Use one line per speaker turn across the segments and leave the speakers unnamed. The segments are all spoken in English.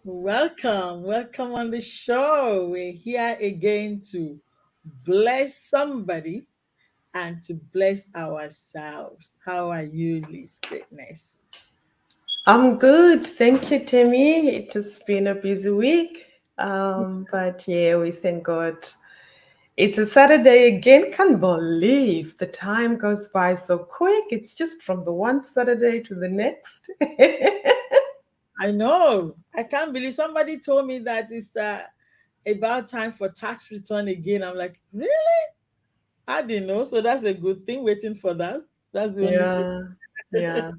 Welcome on the show. We're here again to bless somebody and to bless ourselves. How are you, Liz Greatness?
I'm good. Thank you, Temi. It has been a busy week. But yeah, we thank God. It's a Saturday again. Can't believe the time goes by so quick. It's just from the one Saturday to the next.
I know. I can't believe somebody told me that it's about time for tax return again. I'm like, really? I didn't know. So that's a good thing. Waiting for that. That's the only thing.
Yeah,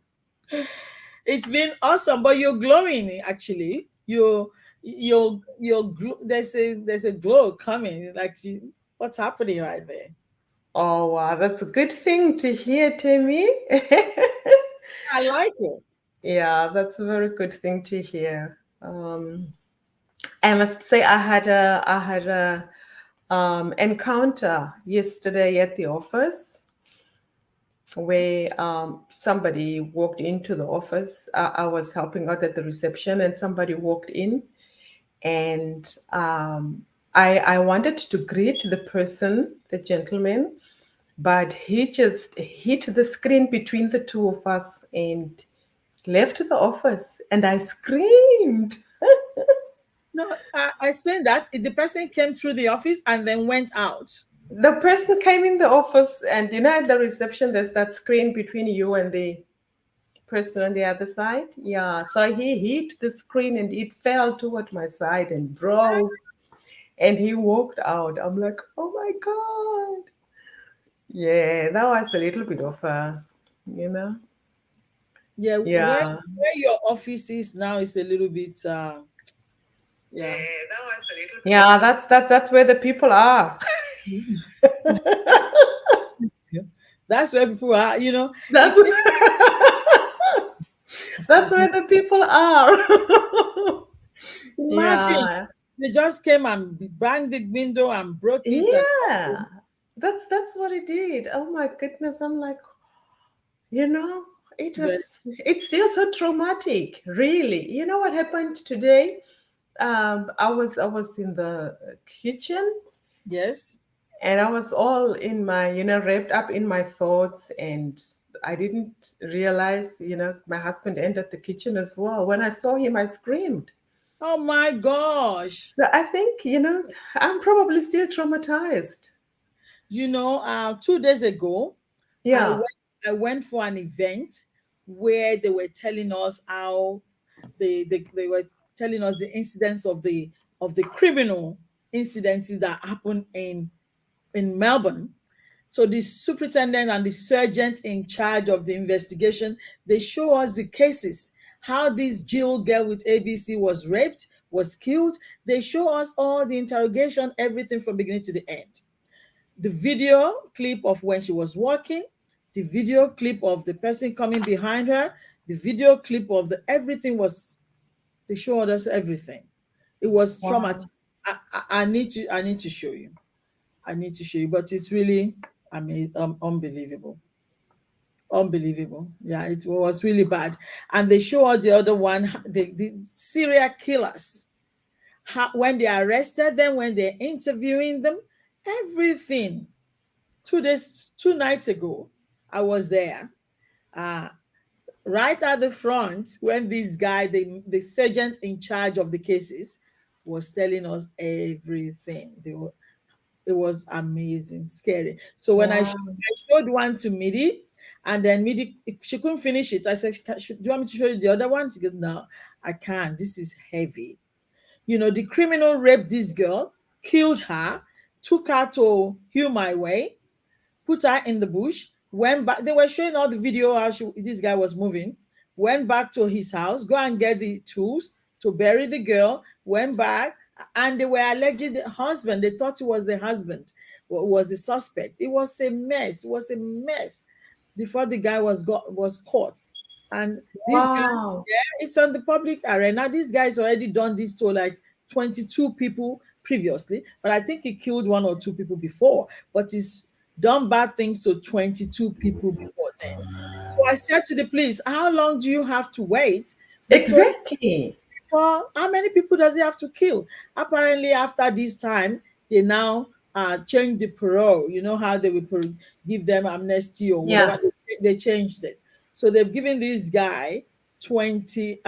yeah.
It's been awesome, but you're glowing actually. There's a glow coming. What's happening right there?
Oh, wow. That's a good thing to hear, Temi.
I like it.
Yeah, that's a very good thing to hear. I must say I had a encounter yesterday at the office where somebody walked into the office. I was helping out at the reception, and somebody walked in, and I wanted to greet the person, the gentleman, but he just hit the screen between the two of us and left the office, and I screamed.
No, I explained that the person came through the office and then went out.
The person came in the office, and at the reception there's that screen between you and the person on the other side. Yeah, so he hit the screen and it fell toward my side and broke, and he walked out. I'm like, oh my god. Yeah, that was a little bit of a you know
Yeah, where
yeah.
where your office is now is a little bit
Yeah,
yeah.
that was a little bit. Yeah, that's where the people are.
That's where people are,
That's
it's
that's where the people are.
imagine
Yeah.
they just came and banged the window and broke it and
Yeah, that's what it did. Oh my goodness, I'm like, you know,
but
it's still so traumatic, really. You know what happened today? I was in the kitchen,
yes.
and I was all in my, wrapped up in my thoughts, and I didn't realize, my husband entered the kitchen as well. When I saw him, I screamed.
Oh my gosh.
So I think, I'm probably still traumatized.
2 days ago, I
Yeah.
went I went for an event where they were telling us how they were telling us the incidents of the criminal incidents that happened in Melbourne. So the superintendent and the sergeant in charge of the investigation, they show us the cases, how this Jill girl with ABC was raped, was killed. They show us all the interrogation, everything from beginning to the end. The video clip of when she was walking, the video clip of the person coming behind her, the video clip of the everything was they showed us everything. It was traumatizing.
Wow.
I need to show you. I need to show you, but it's really unbelievable. Unbelievable. Yeah, it was really bad. And they show us the other one, the serial killers. When they arrested them, when they're interviewing them, everything. 2 nights ago, I was there. Uh, right at the front when this guy, the sergeant in charge of the cases, was telling us everything. It was amazing, scary. So when
Wow.
I showed one to Midi, and then Midi, she couldn't finish it. I said, Do you want me to show you the other one? She goes, No, I can't. This is heavy. The criminal raped this girl, killed her, took her to Hew My Way, put her in the bush, went back. They were showing all the video how this guy was moving, went back to his house, go and get the tools to bury the girl, went back, and they were alleging the husband. They thought it was the husband, was the suspect. It was a mess. It was a mess before the guy was caught. And this guy,
Wow.
yeah, it's on the public arena. This guy's already done this to like 22 people previously, but I think he killed one or two people before. But he's done bad things to 22 people before then. So I said to the police, how long do you have to wait before
Exactly.
For how many people does he have to kill? Apparently, after this time, they now change the parole. You know how they will give them amnesty or whatever.
Yeah.
They changed it. So they've given this guy 20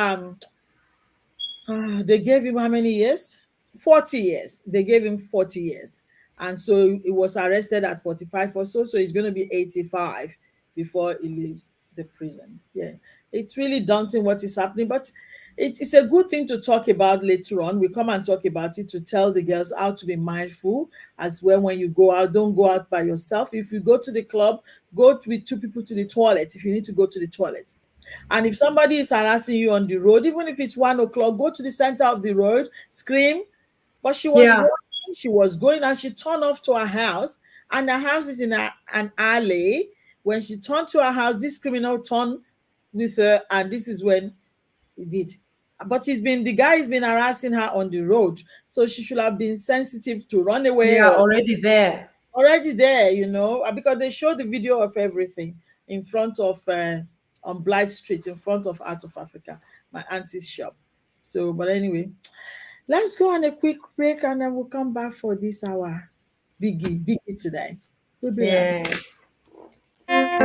they gave him how many years? 40 years. They gave him 40 years. And so he was arrested at 45 or so. So he's going to be 85 before he leaves the prison. Yeah. It's really daunting what is happening, but it's a good thing to talk about later on. We come and talk about it to tell the girls how to be mindful as well when you go out. Don't go out by yourself. If you go to the club, go with two people to the toilet if you need to go to the toilet. And if somebody is harassing you on the road, even if it's 1 o'clock, go to the center of the road, scream. But she was
Yeah.
walking, she was going, and she turned off to her house. And the house is in an alley. When she turned to her house, this criminal turned with her, and this is when he did. But the guy has been harassing her on the road. So she should have been sensitive to run away
Yeah.
or
Already there.
already there, because they showed the video of everything in front of on Blight Street, in front of Out of Africa, my auntie's shop. So, but anyway, let's go on a quick break and then we'll come back for this hour. Biggie today. We'll be right back.
Yeah.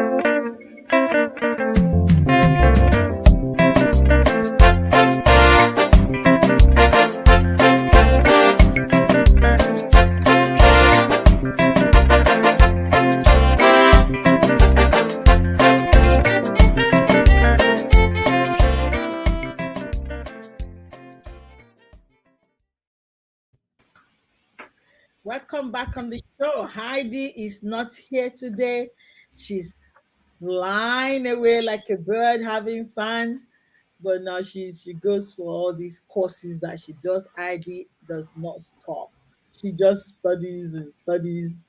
Welcome back on the show. Heidi is not here today. She's flying away like a bird, having fun. But now she goes for all these courses that she does. Heidi does not stop. She just studies and studies.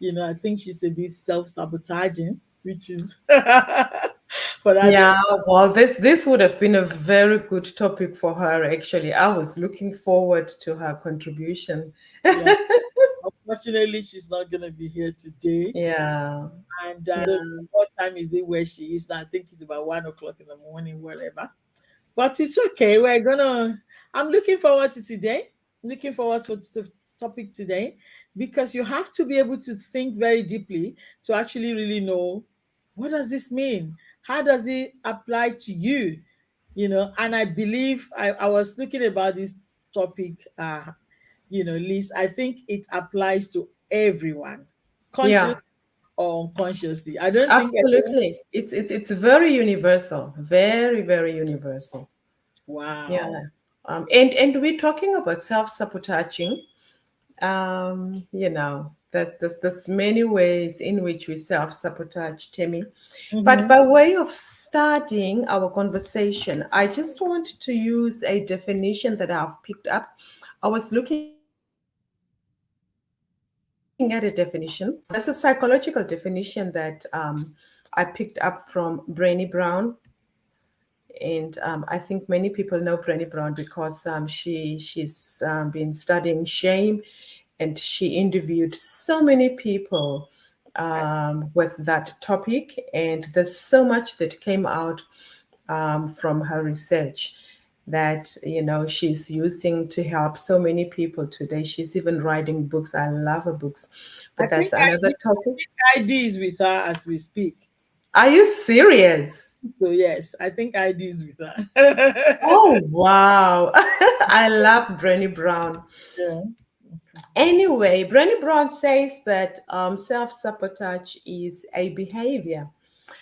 I think she's a bit self-sabotaging, which is but I don't.
Yeah, well, this would have been a very good topic for her, actually. I was looking forward to her contribution.
Yeah. Unfortunately, she's not gonna be here today.
Yeah,
And
yeah,
what time is it where she is now? I think it's about 1 o'clock in the morning, wherever. But it's okay. I'm looking forward to today. Looking forward to the topic today because you have to be able to think very deeply to actually really know what does this mean? How does it apply to you? And I believe I was looking about this topic, Liz. I think it applies to everyone, conscious
yeah,
or unconsciously. I don't think anyone.
absolutely. It's very universal, very, very universal. Yeah.
Wow.
And we're talking about self-sabotaging. There's many ways in which we self-sabotage, Temi. But
Mm-hmm.
by way of starting our conversation, I just want to use a definition that I've picked up. I was looking at a definition. There's a psychological definition that I picked up from Brené Brown, and I think many people know Brené Brown because she's been studying shame, and she interviewed so many people with that topic, and there's so much that came out from her research that she's using to help so many people today. She's even writing books. I love her books,
I
but that's
think
another topic.
ID is with her as we speak.
Are you serious?
So yes, I think ID is with her.
Oh, wow. I love Brené Brown.
Yeah,
Anyway, Brené Brown says that self-sabotage is a behavior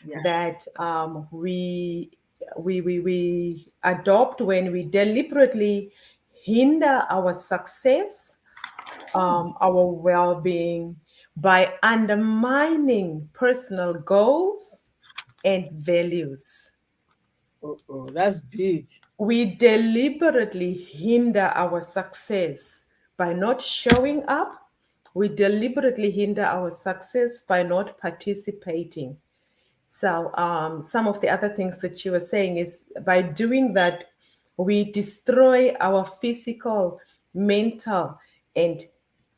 yeah.
that we adopt when we deliberately hinder our success, our well-being, by undermining personal goals and values.
Oh, that's big.
We deliberately hinder our success by not showing up. We deliberately hinder our success by not participating. So, some of the other things that you were saying is by doing that, we destroy our physical, mental, and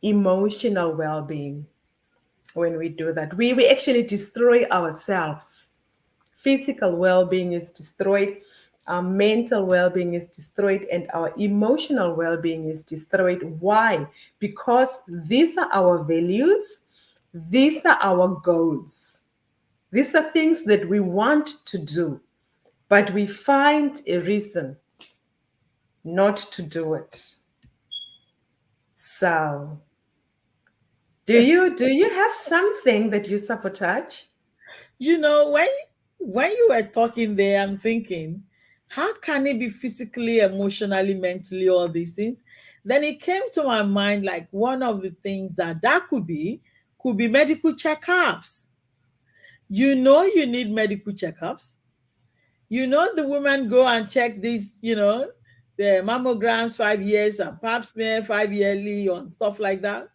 emotional well being. When we do that, we actually destroy ourselves. Physical well being is destroyed, our mental well-being is destroyed and our emotional well-being is destroyed. Why? Because these are our values, these are our goals, these are things that we want to do, but we find a reason not to do it. So do you have something that you sabotage?
You know, when you were talking there, I'm thinking, how can it be physically, emotionally, mentally, all these things? Then it came to my mind like one of the things that could be medical checkups. You know, you need medical checkups. You know, the women go and check this, the mammograms 5 years and pap smear 5 yearly on stuff like that,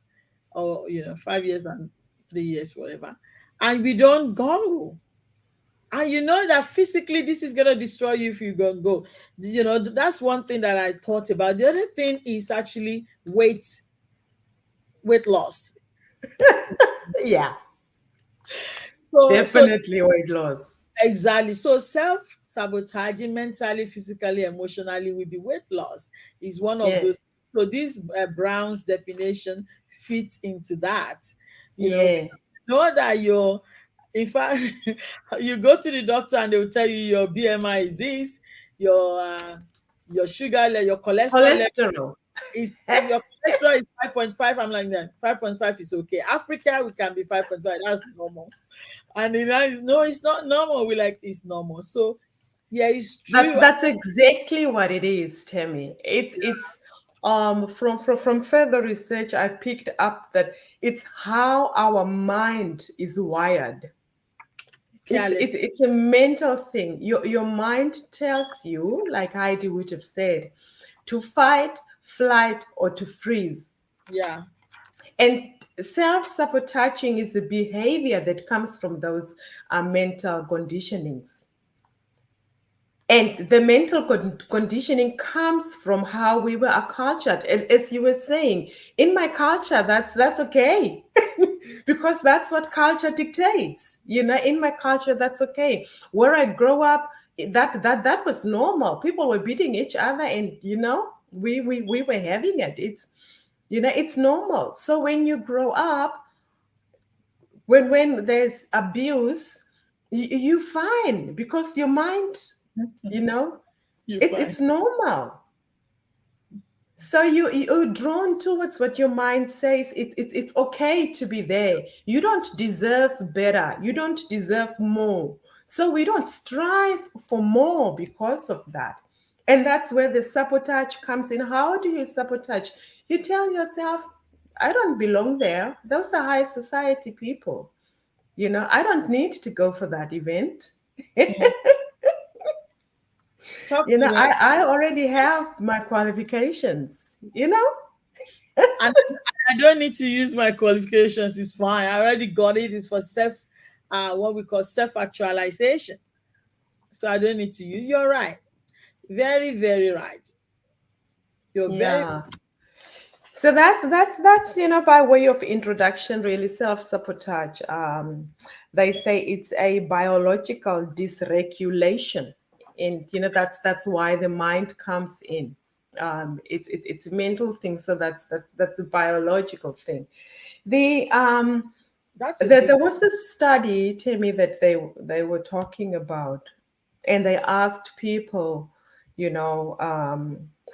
or 5 years and 3 years, whatever. And we don't go. And you know that physically this is gonna destroy you if you don't go. That's one thing that I thought about. The other thing is actually weight loss.
Yeah,
So
definitely weight loss.
exactly. So self-sabotaging mentally, physically, emotionally will be weight loss is one of
Yeah,
those. So this Brown's definition fits into that.
yeah.
Know that in fact, you go to the doctor and they will tell you your BMI is this, your your sugar level, your cholesterol level
Cholesterol.
is your cholesterol is 5.5. I'm like that. 5.5 is okay. Africa, we can be 5.5. That's normal. And no, it's not normal. We like it's normal. So yeah, it's
That's
true.
that's exactly what it is, Temi. From further research I picked up that it's how our mind is wired. It's
Careless.
it's it's a mental thing. Your mind tells you, like Heidi would have said, to fight, flight, or to freeze.
Yeah.
And self-sabotaging is a behavior that comes from those mental conditionings. And the mental conditioning comes from how we were cultured. As you were saying, in my culture, that's okay, because that's what culture dictates. In my culture, that's okay. Where I grow up, that was normal. People were beating each other, and we were having it. It's normal. So when you grow up, when there's abuse, you fine because your mind, you know
You
it's
fine.
it's normal. So you're drawn towards what your mind says. It's okay to be there. You don't deserve better. You don't deserve more. So we don't strive for more because of that. And that's where the sabotage comes in. How do you sabotage? You tell yourself, I don't belong there. Those are high society people. I don't need to go for that event.
Mm. Talk to me.
I already have my qualifications.
And I don't need to use my qualifications. It's fine. I already got it. It's for what we call self-actualization. So I don't need to use. You're right. Very, very right. You're very
Yeah. So that's by way of introduction, really self-sabotage. They say it's a biological dysregulation, and that's why the mind comes in. It's a mental thing, so that's a biological thing. The
that's a
there
big
was a study, Timmy, that they were talking about, and they asked people,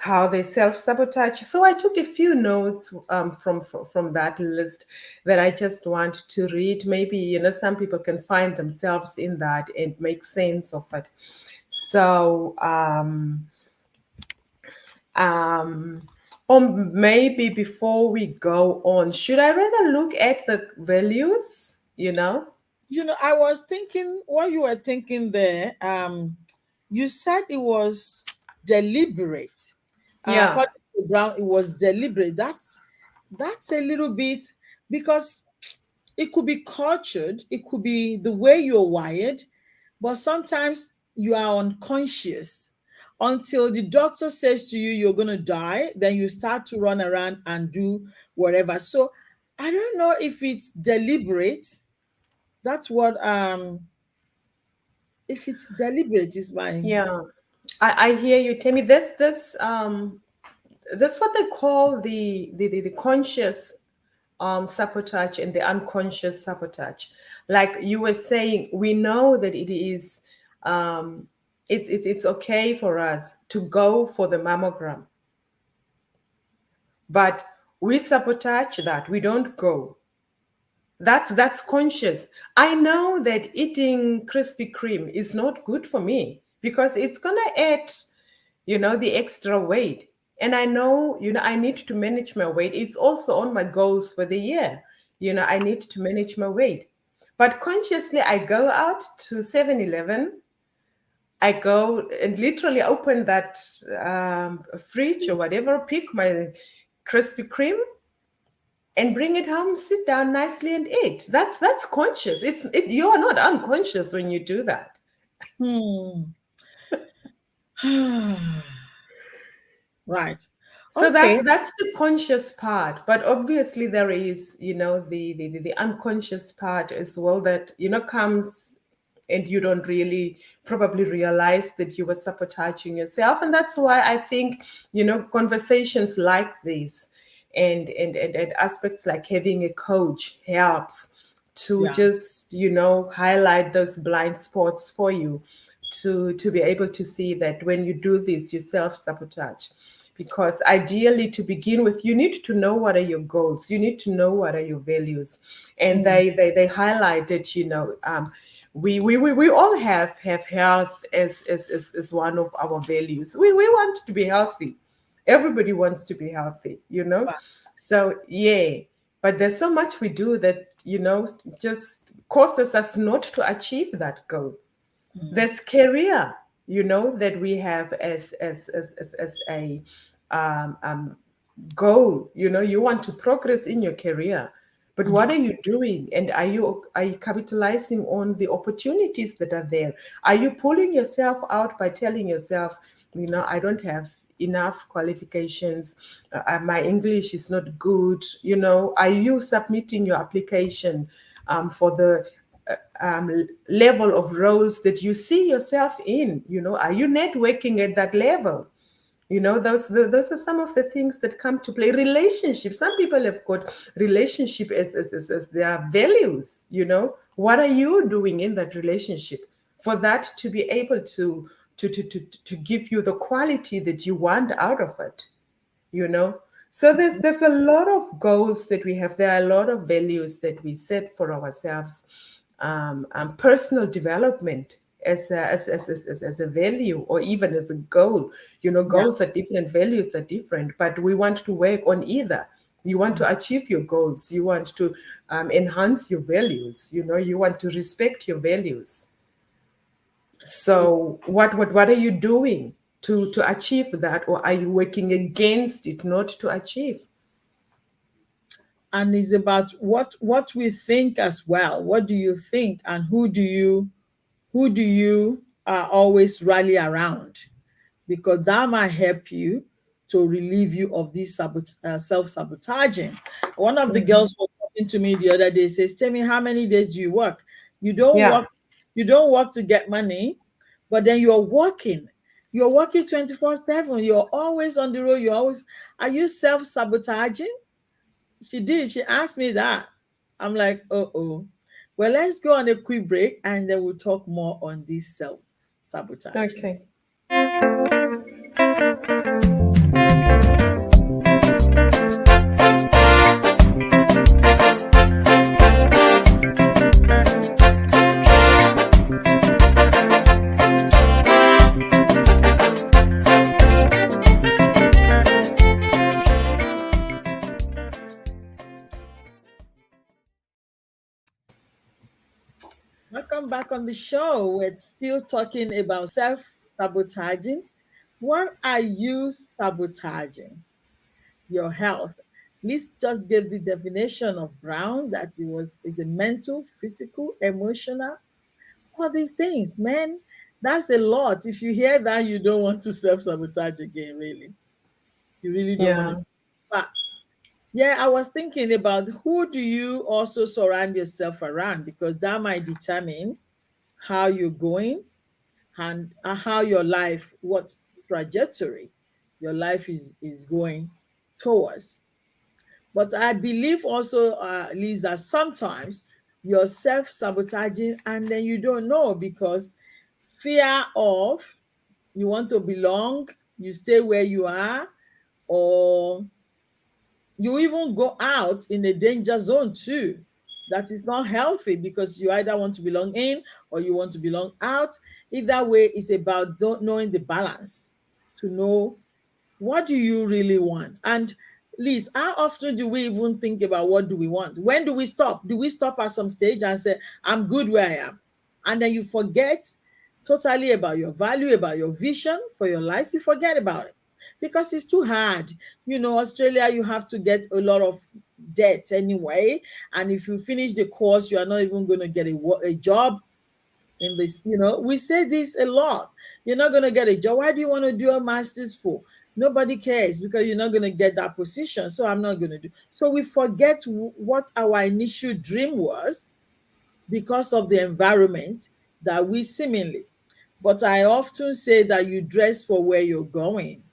how they self-sabotage. So I took a few notes from that list that I just want to read. Maybe some people can find themselves in that and make sense of it. So um, or maybe before we go on, should I rather look at the values?
I was thinking what you were thinking there. You said it was deliberate.
Yeah,
According to Brown, it was deliberate. That's a little bit because it could be cultured, it could be the way you're wired, but sometimes you are unconscious until the doctor says to you you're going to die, then you start to run around and do whatever. So I don't know if it's deliberate. That's what if it's deliberate is my
yeah. I hear you, Temi. This what they call the conscious sabotage and the unconscious sabotage. Like you were saying, we know that it is it's okay for us to go for the mammogram, but we sabotage that. We don't go. That's conscious. I know that eating Krispy Kreme is not good for me because it's gonna add, the extra weight. And I know, I need to manage my weight. It's also on my goals for the year. I need to manage my weight. But consciously, I go out to 7-Eleven. I go and literally open that fridge or whatever, pick my Krispy Kreme and bring it home, sit down nicely and eat. That's conscious. You are not unconscious when you do that.
Hmm. Right.
So
Okay.
that's the conscious part, but obviously there is, the unconscious part as well that comes, and you don't really probably realize that you were sabotaging yourself. And that's why I think, conversations like this and aspects like having a coach helps to
Yeah.
just, highlight those blind spots for you, to be able to see that when you do this, you self-sabotage. Because ideally, to begin with, you need to know what are your goals, you need to know what are your values. And
Mm,
they highlighted, we all have health as one of our values. We want to be healthy. Everybody wants to be healthy,
right.
so yeah. But there's so much we do that, just causes us not to achieve that goal.
Mm,
There's career, that we have as a goal. You want to progress in your career, but what
mm,
are you doing? And are you capitalizing on the opportunities that are there? Are you pulling yourself out by telling yourself, I don't have enough qualifications, my English is not good? Are you submitting your application for the level of roles that you see yourself in? Are you networking at that level? Those are some of the things that come to play. Relationships. Some people have got relationship as their values. What are you doing in that relationship for that to be able to give you the quality that you want out of it? So there's a lot of goals that we have. There are a lot of values that we set for ourselves. Personal development as a value, or even as a goal.
yeah.
Goals are different, values are different, but we want to work on either. You want to achieve your goals, you want to enhance your values, you want to respect your values. So what are you doing to achieve that, or are you working against it not to achieve?
And it's about what we think as well. What do you think, and who do you always rally around? Because that might help you to relieve you of this self-sabotaging. One of the
Mhm.
girls was talking to me the other day, says, "Tell me, how many days do you work? You don't
Yeah.
work, you don't work to get money, but then you're working. You're working 24/7. You're always on the road. You're always, are you self-sabotaging?" She did. She asked me that. I'm like, oh. Well, let's go on a quick break and then we'll talk more on this self-sabotaging.
Okay.
Welcome back on the show. We're still talking about self-sabotaging. What are you sabotaging? Your health. Liz just gave the definition of Brown, that it was is a mental, physical, emotional, all these things. Man, that's a lot. If you hear that, you don't want to self-sabotage again, really. You really don't want to.
Yeah.
But yeah, I was thinking about who do you also surround yourself around, because that might determine how you're going, and how your life, what trajectory your life is going towards. But I believe also, Liz, that sometimes you're self-sabotaging and then you don't know because fear of, you want to belong, you stay where you are, or you even go out in a danger zone too. That is not healthy because you either want to belong in or you want to belong out. Either way, it's about knowing the balance, to know what do you really want. And Liz, how often do we even think about what do we want? When do we stop? Do we stop at some stage and say, I'm good where I am? And then you forget totally about your value, about your vision for your life. You forget about it because it's too hard. Australia, you have to get a lot of debt anyway. And if you finish the course, you are not even going to get a job in this. We say this a lot. You're not going to get a job. Why do you want to do a master's for? Nobody cares because you're not going to get that position. So I'm not going to do. So we forget what our initial dream was because of the environment that we seemingly. But I often say that you dress for where you're going.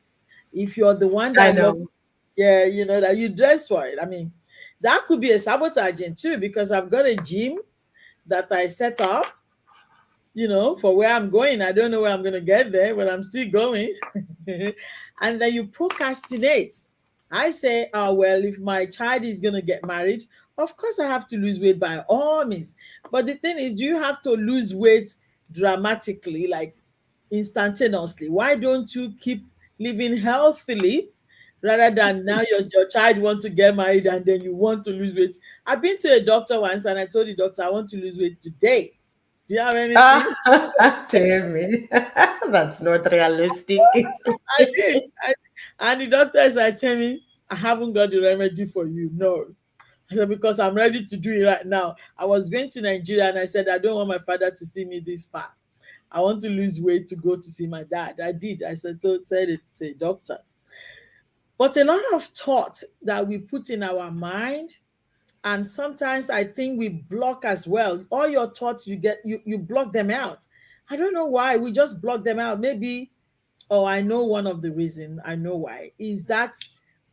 If you're the one
I
that loves,
know.
yeah, that you dress for it. I mean, that could be a sabotaging too, because I've got a gym that I set up, for where I'm going. I don't know where I'm going to get there, but I'm still going. And then you procrastinate. I say, oh, well, if my child is going to get married, of course I have to lose weight by all means. But the thing is, do you have to lose weight dramatically, like instantaneously? Why don't you keep living healthily rather than now your child wants to get married and then you want to lose weight? I've been to a doctor once and I told the doctor, I want to lose weight today. Do you have anything?
Temi, that's not realistic.
I did. And the doctor said, Temi, I haven't got the remedy for you. No. I said, because I'm ready to do it right now. I was going to Nigeria and I said, I don't want my father to see me this far. I want to lose weight to go to see my dad. I did. I said it to a doctor. But a lot of thought that we put in our mind, and sometimes I think we block as well. All your thoughts you block them out. I don't know why. We just block them out. Maybe, oh, I know one of the reason. I know why. Is that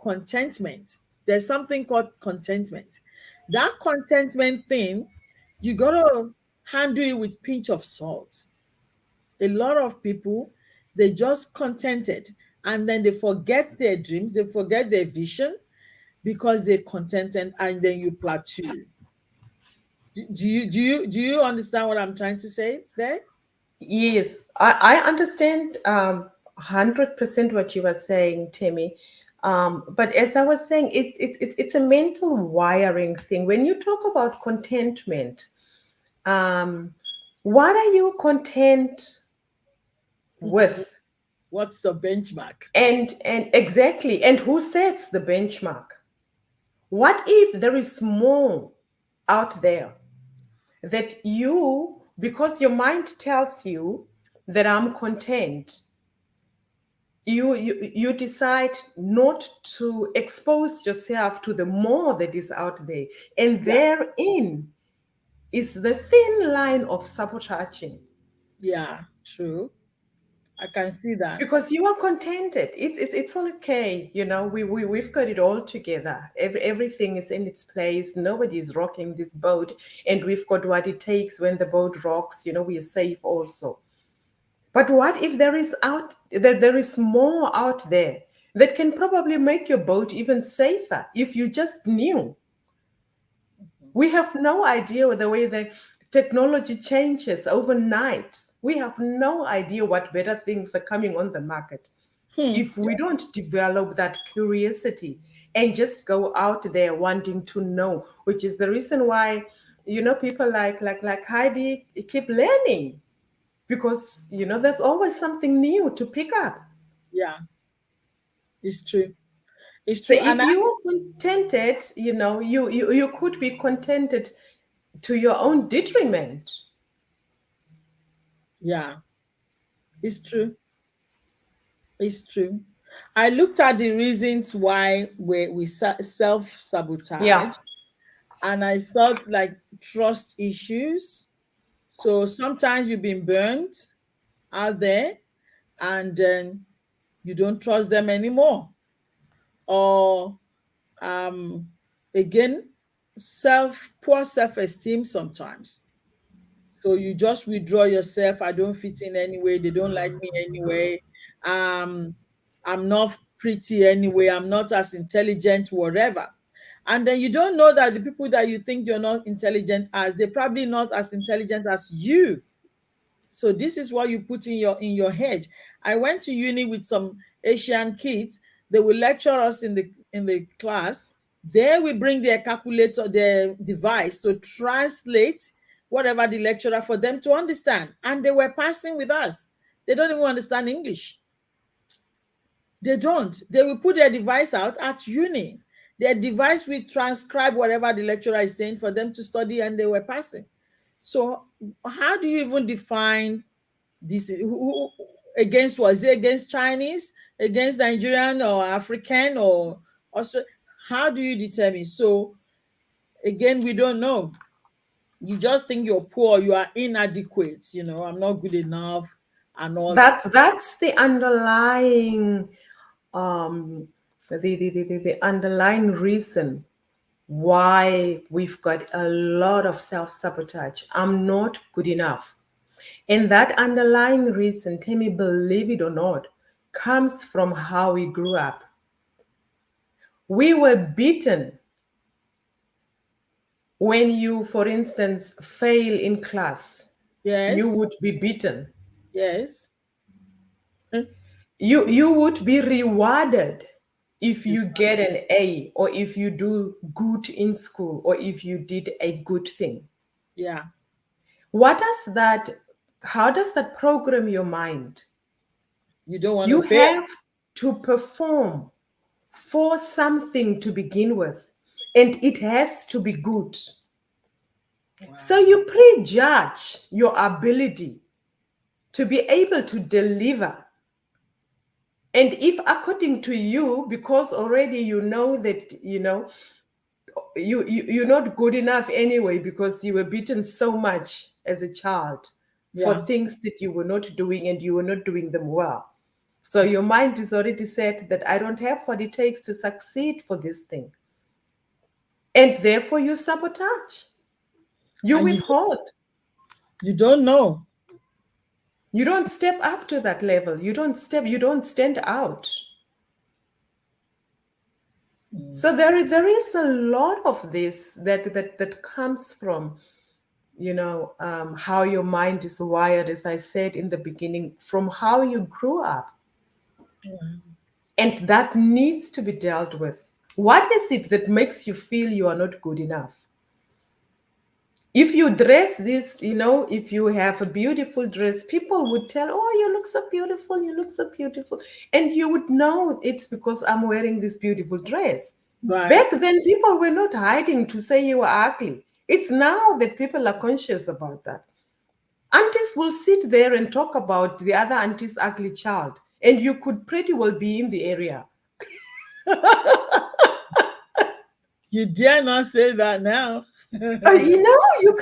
contentment. There's something called contentment. That contentment thing, you gotta handle it with pinch of salt. A lot of people, they just contented and then they forget their dreams, they forget their vision because they're contented and then you plateau. Do you understand what I'm trying to say there?
Yes, I understand 100% what you were saying, Timmy. But as I was saying, it's a mental wiring thing. When you talk about contentment, um, what are you content with?
What's the benchmark?
And exactly, and who sets the benchmark? What if there is more out there that you, because your mind tells you that I'm content, you decide not to expose yourself to the more that is out there, and
Yeah,
therein is the thin line of sabotaging,
yeah, true. I can see that.
because you are contented. It's all okay, we've got it all together. Everything is in its place. Nobody is rocking this boat, and we've got what it takes. When the boat rocks, we are safe also. But what if there is more out there that can probably make your boat even safer if you just knew? We have no idea the way the technology changes overnight. We have no idea what better things are coming on the market. If we don't develop that curiosity and just go out there wanting to know, which is the reason why, people like Heidi keep learning, because there's always something new to pick up.
Yeah, it's true. It's
So
true.
if you are contented, you could be contented to your own detriment.
Yeah, it's true. It's true. I looked at the reasons why we self
Yeah.
sabotage, and I saw like trust issues. So sometimes you've been burnt, out there, and then you don't trust them anymore. Or um again, poor self-esteem sometimes. So you just withdraw yourself. I don't fit in anyway. They don't like me anyway. Um, I'm not pretty anyway. I'm not as intelligent, whatever. And then you don't know that the people that you think you're not intelligent as, they're probably not as intelligent as you. So this is what you put in your head. I went to uni with some Asian kids. They will lecture us in the class. They will bring their calculator, their device to translate whatever the lecturer for them to understand. And they were passing with us. They don't even understand English. They don't. They will put their device out at uni. Their device will transcribe whatever the lecturer is saying for them to study, and they were passing. So how do you even define this? Against, was it against Chinese, against Nigerian or African or also? How do you determine? So again, we don't know. You just think you're poor, you are inadequate, I'm not good enough and all that.
That's the underlying um, the underlying reason why we've got a lot of self-sabotage. I'm not good enough. And that underlying reason, Temi, believe it or not, comes from how we grew up. We were beaten when you, for instance, fail in class. You
Yes,
would be beaten.
yes.
You would be rewarded if you get an A, or if you do good in school, or if you did a good thing.
Yeah,
What does that, how does that program your mind?
you don't want to
You
fail.
have to perform for something to begin with, and it has to be good. So
Wow.
you prejudge your ability to be able to deliver. And if according to you, because already you know that, you're not good enough anyway, because you were beaten so much as a child for
Yeah.
things that you were not doing, and you were not doing them well. So your mind is already set that I don't have what it takes to succeed for this thing. And therefore you sabotage, you
And
withhold,
you don't know.
you don't step up to that level, you don't stand out.
Mm.
So there is a lot of this that comes from, how your mind is wired, as I said in the beginning, from how you grew up.
Wow.
And that needs to be dealt with. What is it that makes you feel you are not good enough? If you dress this, if you have a beautiful dress, people would tell, oh, you look so beautiful, you look so beautiful. And you would know it's because I'm wearing this beautiful dress.
Right.
Back then, people were not hiding to say you were ugly. It's now that people are conscious about that. Aunties will sit there and talk about the other auntie's ugly child, and you could pretty well be in the area.
You dare not say that now.
You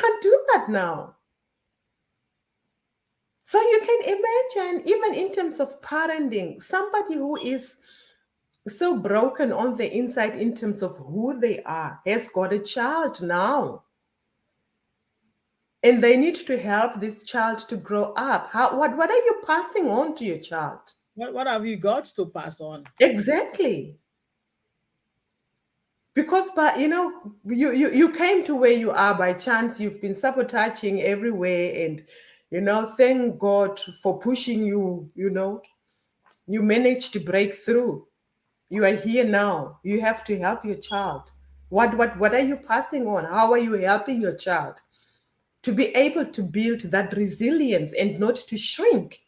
can't do that now. So you can imagine, even in terms of parenting, somebody who is so broken on the inside in terms of who they are has got a child now. And they need to help this child to grow up. What are you passing on to your child?
What have you got to pass on?
Exactly. Because you came to where you are by chance. You've been sabotaging everywhere, and thank God for pushing you. You managed to break through. You are here now. You have to help your child. What are you passing on? How are you helping your child to be able to build that resilience and not to shrink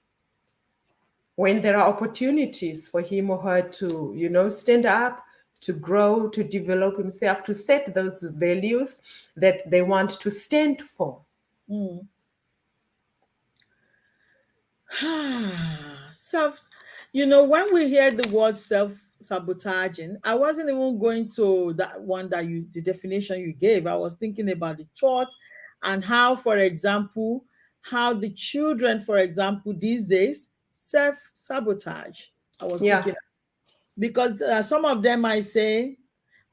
when there are opportunities for him or her to, stand up, to grow, to develop himself, to set those values that they want to stand for?
Mm. Self, when we hear the word self-sabotaging, I wasn't even going to that one the definition you gave. I was thinking about the thought and how, for example, how the children, for example, these days self-sabotage. I was
Yeah.
looking at, because some of them might say,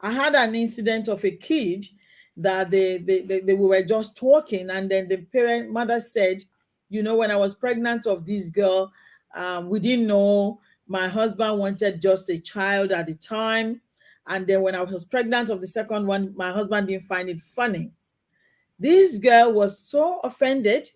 I had an incident of a kid that they we were just talking, and then the parent mother said, you know, when I was pregnant of this girl, we didn't know my husband wanted just a child at the time. And then when I was pregnant of the second one, my husband didn't find it funny. This girl was so offended.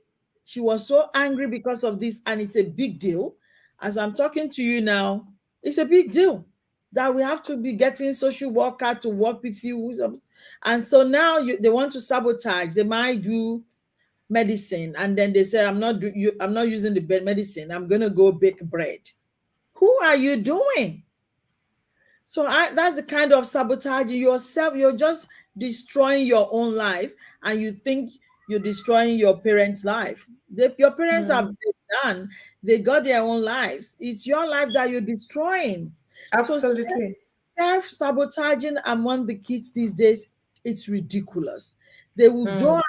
She was so angry because of this, and it's a big deal. As I'm talking to you now, it's a big deal that we have to be getting social worker to work with you. And so now they want to sabotage. They might do medicine, and then they say, I'm not using the medicine. I'm gonna go bake bread. Who are you doing? So that's the kind of sabotage yourself. You're just destroying your own life, and you think you're destroying your parents' life. Your parents have
Mm.
done, they got their own lives. It's your life that you're destroying. So
Absolutely.
self-sabotaging among the kids these days, it's ridiculous. They will
Mm.
go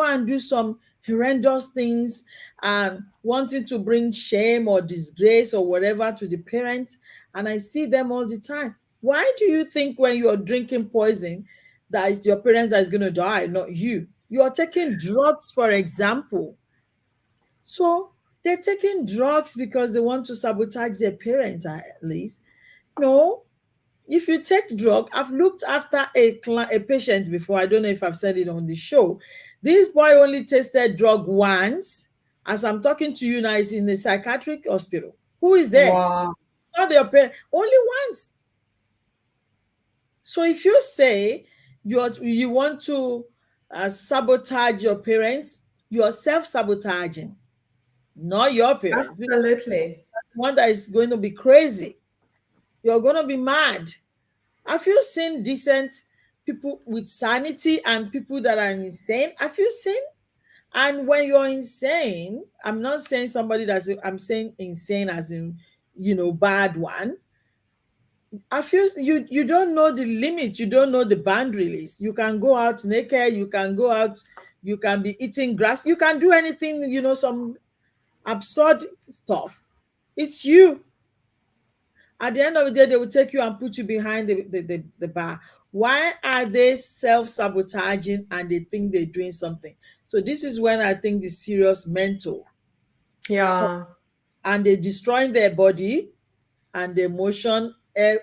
and do some horrendous things, and wanting to bring shame or disgrace or whatever to the parents. And I see them all the time. Why do you think when you're drinking poison that it's your parents that is going to die, not you? You are taking drugs, for example. So they're taking drugs because they want to sabotage their parents, at least. No, if you take drug, I've looked after a patient before. I don't know if I've said it on the show. This boy only tasted drug once. As I'm talking to you now, he's in a psychiatric hospital. Who is there?
Wow.
Not their parent. Only once. So if you say you want to sabotage your parents, you're self-sabotaging, not your parents. Because
Absolutely.
one that is going to be crazy. You're going to be mad. Have you seen decent people with sanity and people that are insane? Have you seen? And when you're insane, I'm not saying somebody I'm saying insane as in, bad one. I feel you don't know the limits, you don't know the boundaries. You can go out naked, you can go out, you can be eating grass, you can do anything, some absurd stuff. It's you. At the end of the day, they will take you and put you behind the bar. Why are they self-sabotaging and they think they're doing something? So this is when I think the serious mental,
Yeah.
and they're destroying their body and their emotion,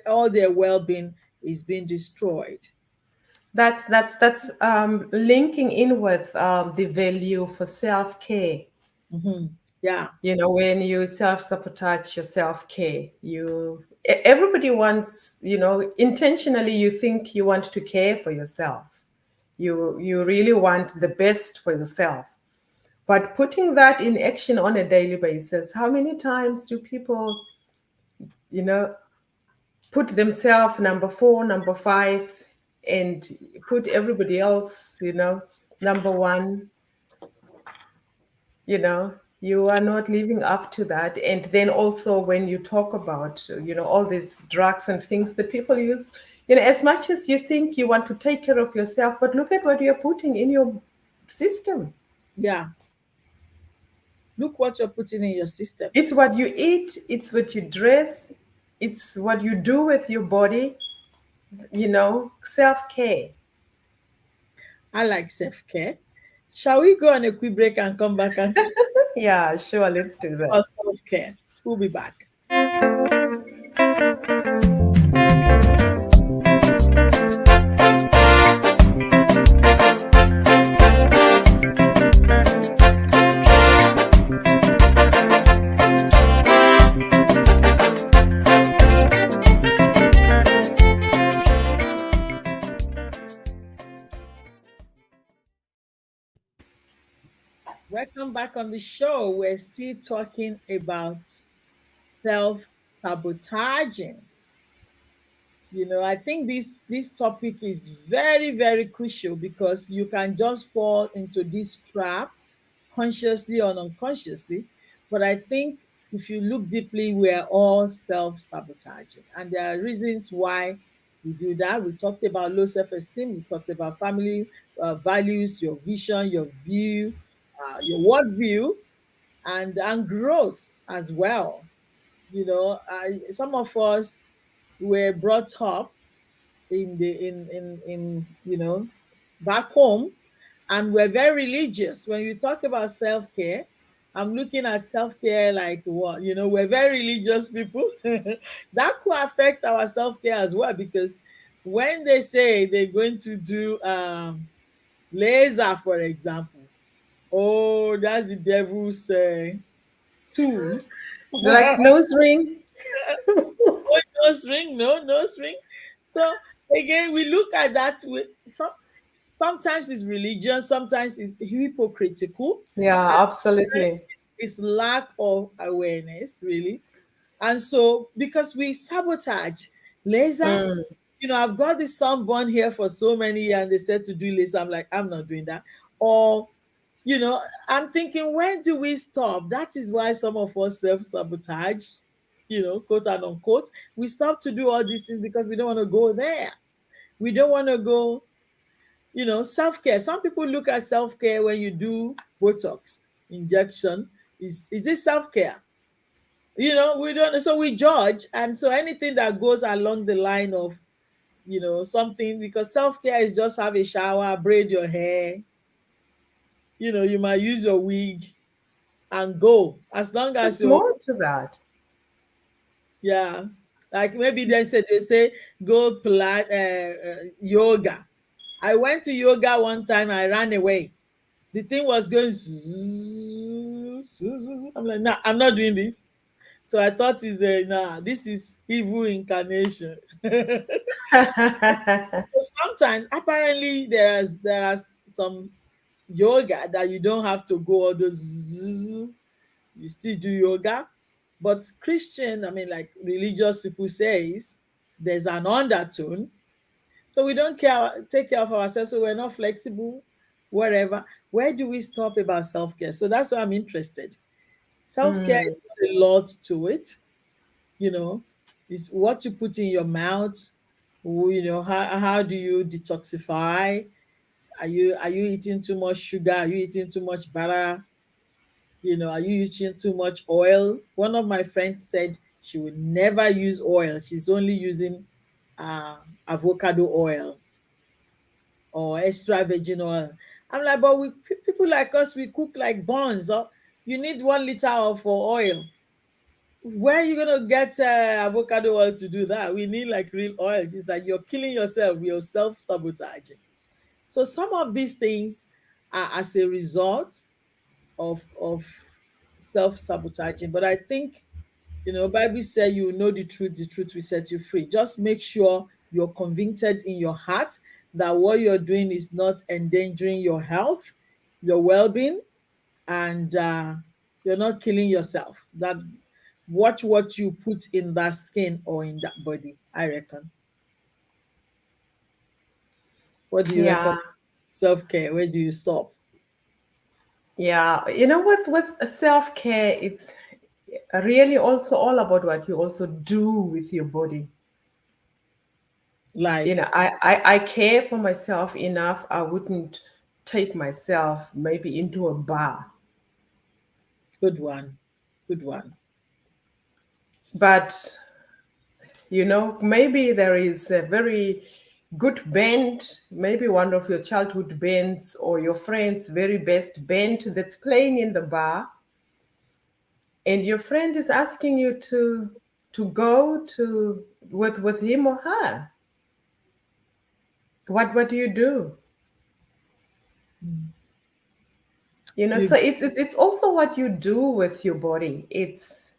all their well-being is being destroyed.
That's linking in with the value for self-care.
Mhm. Yeah,
You know, when you self-sabotage your self-care, everybody wants, intentionally you think you want to care for yourself. You really want the best for yourself. But putting that in action on a daily basis, how many times do people, you know, put themselves number four, number five, and put everybody else, number one, you are not living up to that. And then also when you talk about, all these drugs and things that people use, as much as you think you want to take care of yourself, but look at what you're putting in your system.
yeah. Look what you're putting in your system.
It's what you eat, it's what you dress, it's what you do with your body, self-care.
I like self-care. Shall we go on a quick break and come back and
Yeah, sure, let's do that.
about self-care? We'll be back. Welcome back on the show. We're still talking about self-sabotaging. I think this topic is very, very crucial because you can just fall into this trap consciously or unconsciously. But I think if you look deeply, we're all self-sabotaging. And there are reasons why we do that. We talked about low self-esteem, we talked about family values, your vision, your view, your worldview and growth as well. Some of us were brought up in back home, and we're very religious. When you talk about self-care, I'm looking at self-care like what? We're very religious people. That could affect our self-care as well, because when they say they're going to do laser, for example, oh, that's the devil's tools.
Like nose ring.
Oh, nose ring, no nose ring. So again, we look at that with sometimes it's religion, sometimes it's hypocritical, and
Yeah,
sometimes
absolutely.
it's lack of awareness, really. And so because we sabotage laser,
Mm,
I've got this sunburn here for so many years, and they said to do laser. I'm like, I'm not doing that. Or I'm thinking, when do we stop? That is why some of us self-sabotage, quote and unquote. We stop to do all these things because we don't want to go there. We don't want to go, self-care. Some people look at self-care when you do Botox injection. Is this self-care? We don't, so we judge. And so anything that goes along the line of, something, because self-care is just have a shower, braid your hair, you might use your wig and go, as long as
there's
you're,
more to that.
yeah, like maybe they say go yoga. I went to yoga one time, I ran away. The thing was going zzz, zzz, zzz. I'm like, nah, I'm not doing this. So I thought is nah, this is evil incarnation. So sometimes apparently there are some yoga that you don't have to go all those zzz, you still do yoga. But Christian, I mean, like religious people says, there's an undertone. So we don't take care of ourselves, so we're not flexible, whatever. Where do we stop about self-care? So that's why I'm interested. Self-care
Mm,
is got a lot to it, you know, is what you put in your mouth. How do you detoxify? Are you eating too much sugar? Are you eating too much butter? Are you using too much oil? One of my friends said she would never use oil. She's only using avocado oil or extra virgin oil. I'm like, but people like us, we cook like buns. You need 1 liter of oil. Where are you gonna get avocado oil to do that? We need like real oil. It's like you're killing yourself. You're self-sabotaging. So some of these things are as a result of self-sabotaging. But I think, Bible said, you know the truth will set you free. Just make sure you're convicted in your heart that what you're doing is not endangering your health, your well-being, and you're not killing yourself. That watch what you put in that skin or in that body, I reckon. What do you reckon?
yeah,
Self-care, where do you stop?
yeah. With self-care, it's really also all about what you also do with your body.
Like,
I care for myself enough. I wouldn't take myself maybe into a bar,
good one, good one.
but maybe there is a very good band, maybe one of your childhood bands or your friend's very best band that's playing in the bar, and your friend is asking you to go to with him or her. What do you do? So
You
it's also what you do with your body. It's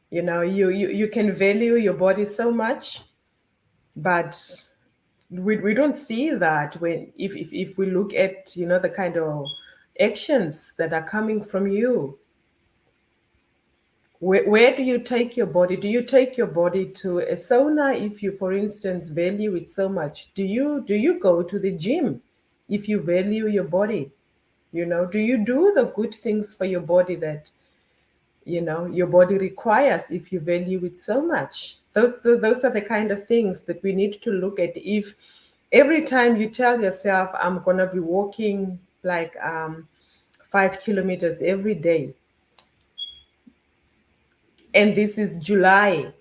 you can value your body so much, but we don't see that when if we look at the kind of actions that are coming from you. Where do you take your body? Do you take your body to a sauna if you, for instance, value it so much? Do you go to the gym if you value your body? Do you do the good things for your body that your body requires if you value it so much? Those are the kind of things that we need to look at. If every time you tell yourself, I'm gonna be walking like 5 kilometers every day. And this is July.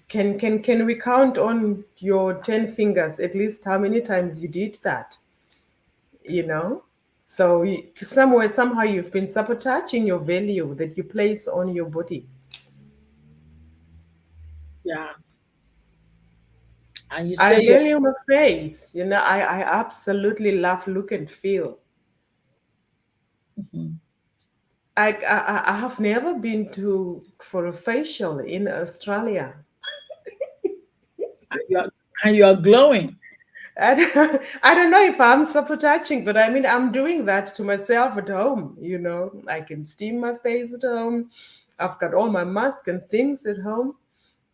Can we count on your 10 fingers at least how many times you did that? You know? So somewhere, somehow you've been sabotaging your value that you place on your body.
Yeah. And you
I
say you're
value my face. I absolutely love look and feel.
mhm.
I have never been to for a facial in Australia.
And you're glowing.
I don't know if I'm sabotaging, but I mean, I'm doing that to myself at home. I can steam my face at home. I've got all my masks and things at home.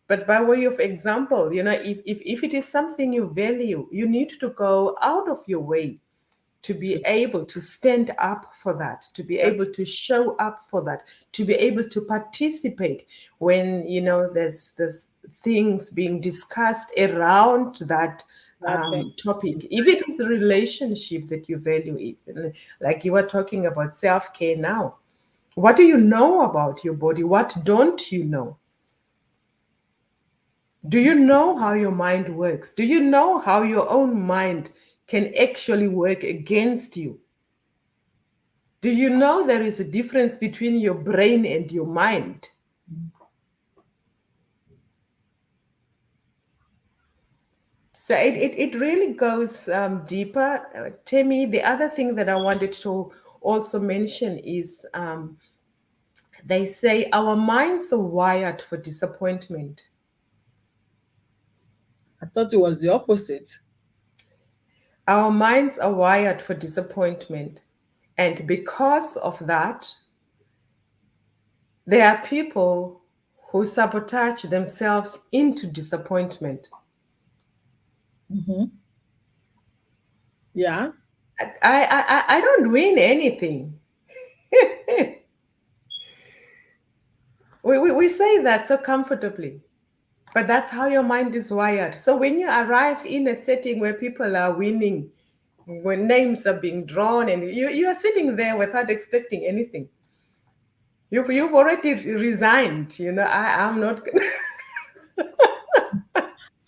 But by way of example, if it is something you value, you need to go out of your way to be
To
able to stand up for that, to be
that's
able to show up for that, to be able to participate when there's things being discussed around that
that thing
topic.
is
If it is a relationship that you value, like you were talking about self-care now, what do you know about your body? What don't you know? Do you know how your mind works? Do you know how your own mind can actually work against you? Do you know there is a difference between your brain and your mind? So it really goes deeper. Temi, the other thing that I wanted to also mention is they say our minds are wired for disappointment.
I thought it was the opposite.
Our minds are wired for disappointment. And because of that, there are people who sabotage themselves into disappointment.
Hmm. Yeah.
I don't win anything. We say that so comfortably, but that's how your mind is wired. So when you arrive in a setting where people are winning, when names are being drawn, and you are sitting there without expecting anything, you've already resigned. I'm not.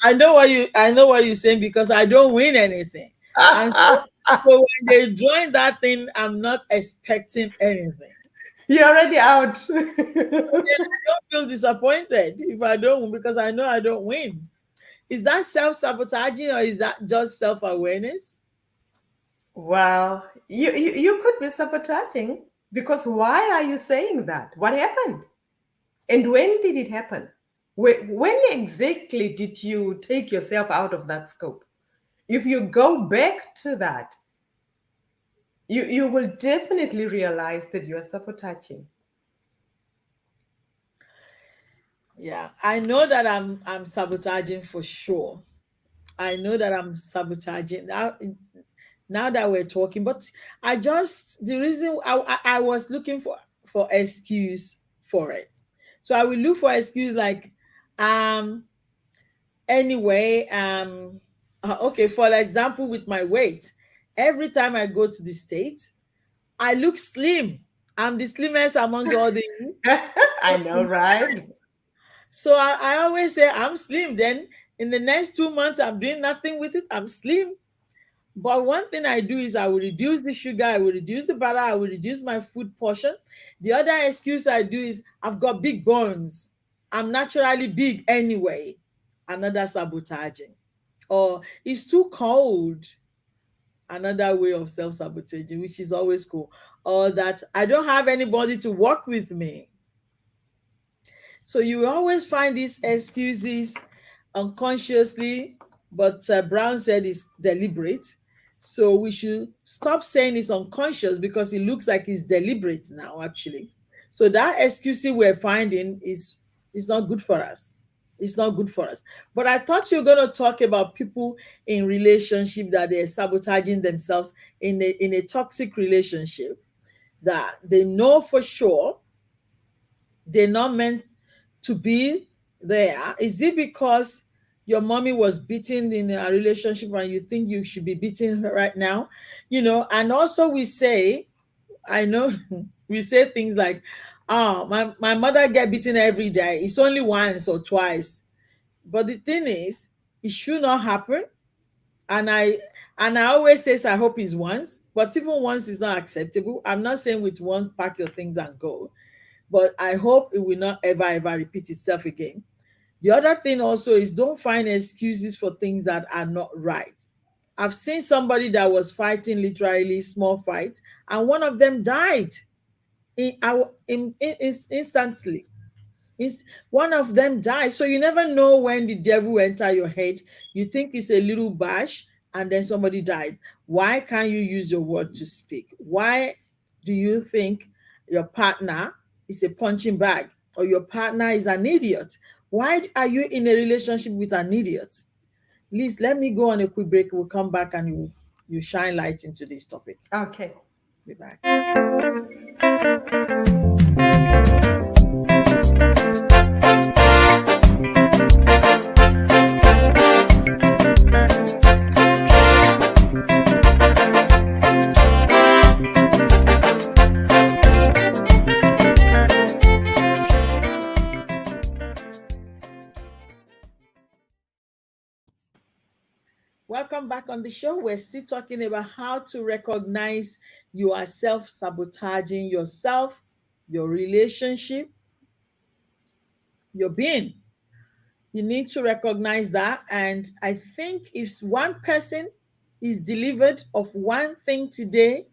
I know what you're saying because I don't win anything. And so when they join that thing, I'm not expecting anything.
You're already out.
Then I don't feel disappointed if I don't win because I know I don't win. Is that self-sabotaging or is that just self-awareness?
Well, you could be sabotaging because why are you saying that? What happened? And when did it happen? When exactly did you take yourself out of that scope? If you go back to that, you will definitely realize that you are sabotaging.
Yeah, I know that I'm sabotaging for sure. I know that I'm sabotaging now that we're talking, but I just the reason I was looking for excuse for it. So I will look for excuse like um anyway okay, for example with my weight, every time I go to the States, I look slim. I'm the slimmest amongst all the
I know, right?
so I always say I'm slim. Then in the next 2 months, I'm doing nothing with it. I'm slim. But one thing I do is I will reduce the sugar, I will reduce the butter, I will reduce my food portion. The other excuse I do is I've got big bones. I'm naturally big anyway. Another sabotaging. Or it's too cold. Another way of self-sabotaging, which is always cool. Or that I don't have anybody to work with me. So you will always find these excuses unconsciously, but Brown said it's deliberate. So we should stop saying it's unconscious because it looks like it's deliberate now, actually. So that excuse we're finding is not good for us. It's not good for us. But I thought you were going to talk about people in relationship that they're sabotaging themselves in a toxic relationship that they know for sure they're not meant to be there? Is it because your mommy was beaten in a relationship and you think you should be beating her right now? And also we say, I know we say things like, oh, my mother get beaten every day. It's only once or twice. But the thing is, it should not happen. And I always says I hope it's once, but even once is not acceptable. I'm not saying with once pack your things and go, but I hope it will not ever repeat itself again. The other thing also is don't find excuses for things that are not right. I've seen somebody that was fighting literally small fights, and one of them died instantly. One of them died. So you never know when the devil enter your head. You think it's a little bash, and then somebody died. Why can't you use your word to speak? Why do you think your partner is a punching bag or your partner is an idiot? Why are you in a relationship with an idiot? Liz, let me go on a quick break. We'll come back and you shine light into this topic.
Okay.
Be back. Welcome back on the show. We're still talking about how to recognize you are self sabotaging yourself, your relationship, your being. You need to recognize that. And I think if one person is delivered of one thing today,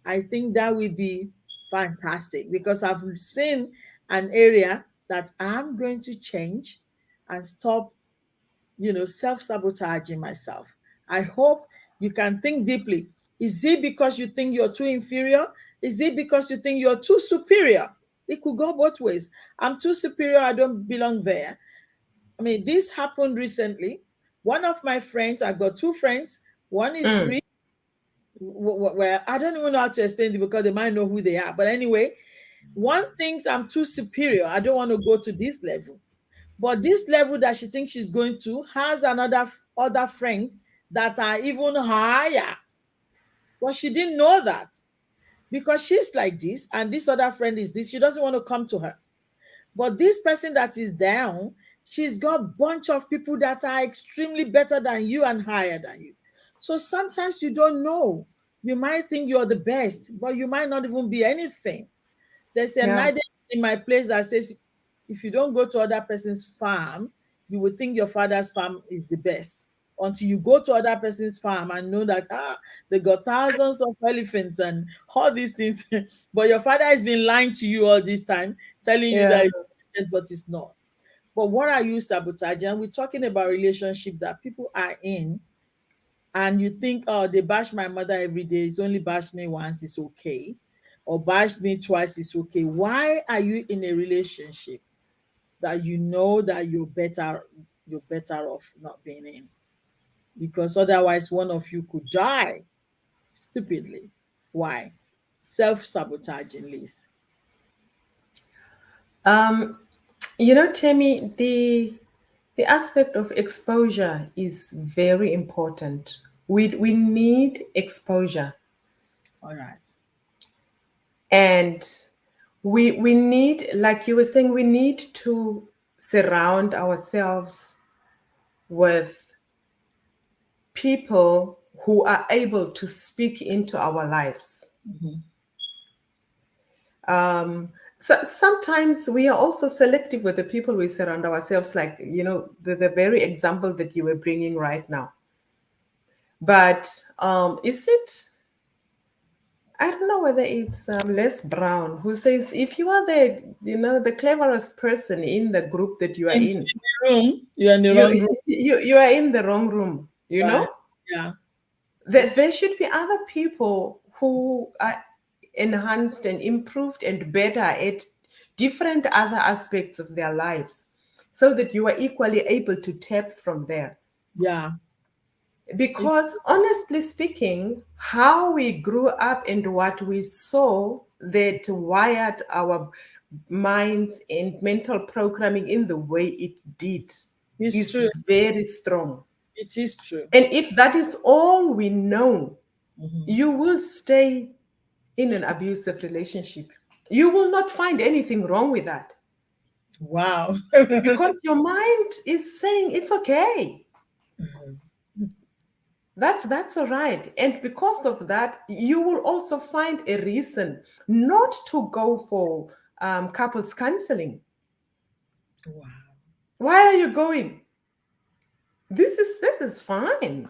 I think that will be fantastic because I've seen an area that I'm going to change and stop, self-sabotaging myself. I hope you can think deeply. Is it because you think you're too inferior? Is it because you think you're too superior? It could go both ways. I'm too superior, I don't belong there. I mean, this happened recently. One of my friends, I got two friends. One is
Mm.
rich, where I don't even know how to explain it because they might know who they are. But anyway, one thinks I'm too superior. I don't want to go to this level. But this level that she thinks she's going to has another other friends that are even higher. But she didn't know that because she's like this and this other friend is this. She doesn't want to come to her. But this person that is down, she's got a bunch of people that are extremely better than you and higher than you. So sometimes you don't know. You might think you're the best, but you might not even be anything. There's an
Yeah.
idea in my place that says if you don't go to other person's farm, you would think your father's farm is the best until you go to other person's farm and know that they got thousands of elephants and all these things. But your father has been lying to you all this time, telling you
Yeah.
that it's the best, but it's not. But what are you sabotaging? And we're talking about relationship that people are in, and you think, oh, they bash my mother every day. It's only bash me once, it's okay. Or bash me twice, it's okay. Why are you in a relationship that you know that you're better off not being in? Because otherwise one of you could die stupidly. Why? Self-sabotaging, Liz.
Um, Temi, the aspect of exposure is very important. We need exposure,
All right.
and we need, like you were saying, we need to surround ourselves with people who are able to speak into our lives.
Mhm.
So sometimes we are also selective with the people we surround ourselves, like, the very example that you were bringing right now. But is it, I don't know whether it's Les Brown who says, if you are the cleverest person in the group that you are
In
in,
the room, you're in the
you
wrong room.
you are in the wrong room,
Right. Yeah.
There,
It's true.
there should be other people who are enhanced and improved and better at different other aspects of their lives so that you are equally able to tap from there.
Yeah. It's
Because honestly speaking, how we grew up and what we saw that wired our minds and mental programming in the way it did
it's
is
true.
very strong.
It is true.
And if that is all we know,
Mhm.
you will stay in an abusive relationship. You will not find anything wrong with that
Wow.
because your mind is saying it's okay. That's all right. And because of that, you will also find a reason not to go for couples counseling.
Wow.
Why are you going? This is fine.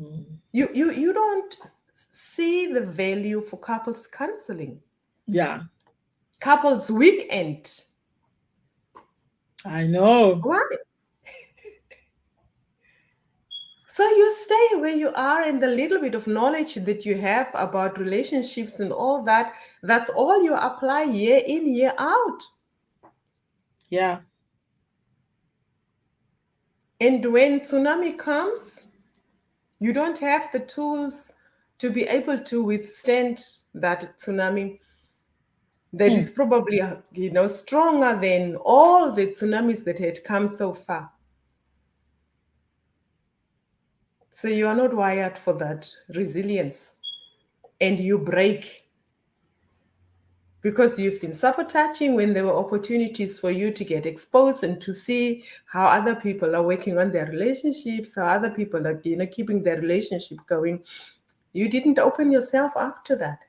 Mm.
You don't see the value for couples counseling.
Yeah,
Couples weekend.
I know.
Why? So you stay where you are, and the little bit of knowledge that you have about relationships and all that, that's all you apply year in, year out.
Yeah,
And when tsunami comes, you don't have the tools to be able to withstand that tsunami that
hmm.
is probably stronger than all the tsunamis that had come so far. So you are not wired for that resilience, and you break because you've been sabotaging when there were opportunities for you to get exposed and to see how other people are working on their relationships, how other people are keeping their relationship going. You didn't open yourself up to that.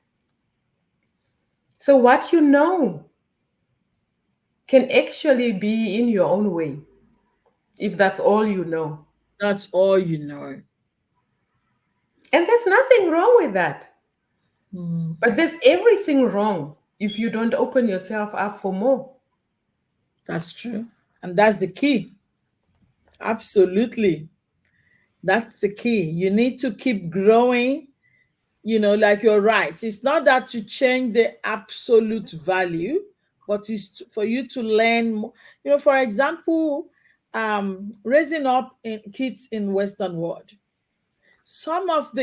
So what you know can actually be in your own way if that's all you know.
That's all you know.
And there's nothing wrong with that.
Mm.
But there's everything wrong if you don't open yourself up for more.
That's true. And that's the key. Absolutely. That's the key. You need to keep growing, like you're right. It's not that to change the absolute value, but for you to learn more. For example, raising up in kids in Western world. Some of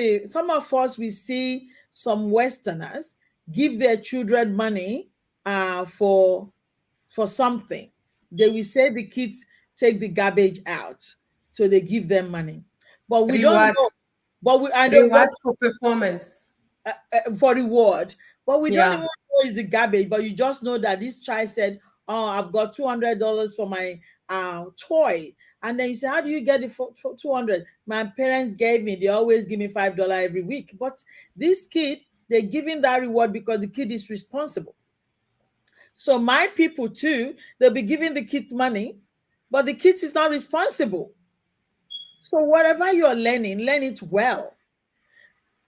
us, we see some Westerners give their children money for something. They will say the kids take the garbage out, so they give them money. But we don't
Reward,
know. But we I know, but
reward for performance.
for reward. But we don't even
Yeah.
know it's the garbage. But you just know that this child said, "Oh, I've got $200 for my toy." And then you say, "How do you get it for 200? My parents gave me. They always give me $5 every week." But this kid, they're giving that reward because the kid is responsible. So my people too, they'll be giving the kids money, but the kids is not responsible. So whatever you're learning, learn it well.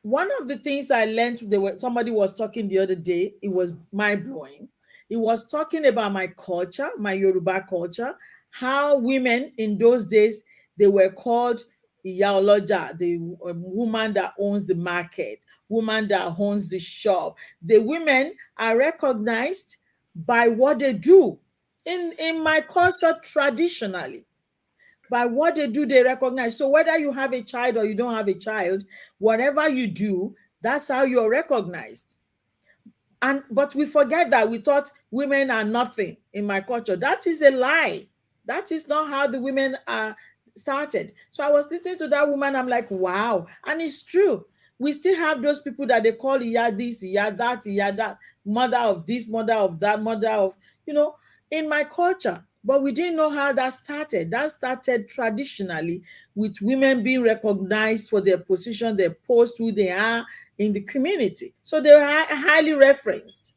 One of the things I learned, somebody was talking the other day, it was mind blowing. He was talking about my culture, my Yoruba culture, how women in those days, they were called Iyaoloja, the woman that owns the market, woman that owns the shop. The women are recognized by what they do. In my culture, traditionally, by what they do, they recognize. So whether you have a child or you don't have a child, whatever you do, that's how you're recognized. And but we forget that. We thought women are nothing in my culture. That is a lie. That is not how the women are started. So I was listening to that woman. I'm like, wow. And it's true. We still have those people that they call iya this, iya that, mother of this, mother of that, mother of, in my culture. But we didn't know how that started. That started traditionally with women being recognized for their position, their post, who they are in the community. So they are highly referenced.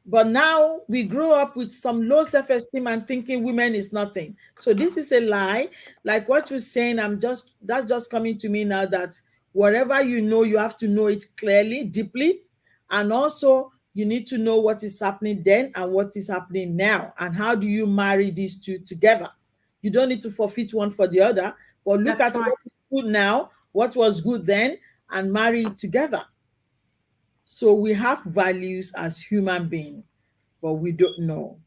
But now we grow up with some low self-esteem and thinking women is nothing. So this is a lie. Like what you're saying, that's just coming to me now, that whatever you know, you have to know it clearly, deeply. And also you need to know what is happening then and what is happening now. And how do you marry these two together? You don't need to forfeit one for the other, but look
That's
at
right.
what is good now, what was good then, and marry it together. So we have values as human beings, but we don't know.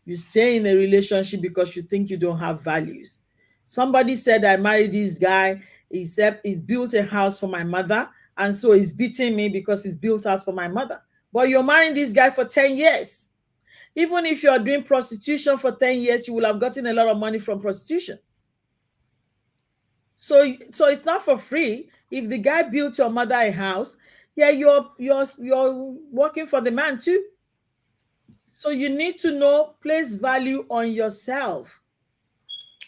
You stay in a relationship because you think you don't have values. Somebody said, I married this guy, he's built a house for my mother, and so he's beating me because he's built house for my mother. But you're marrying this guy for 10 years. Even if you're doing prostitution for 10 years, you will have gotten a lot of money from prostitution. So it's not for free. If the guy built your mother a house, yeah, you're working for the man too. So you need to know, place value on yourself.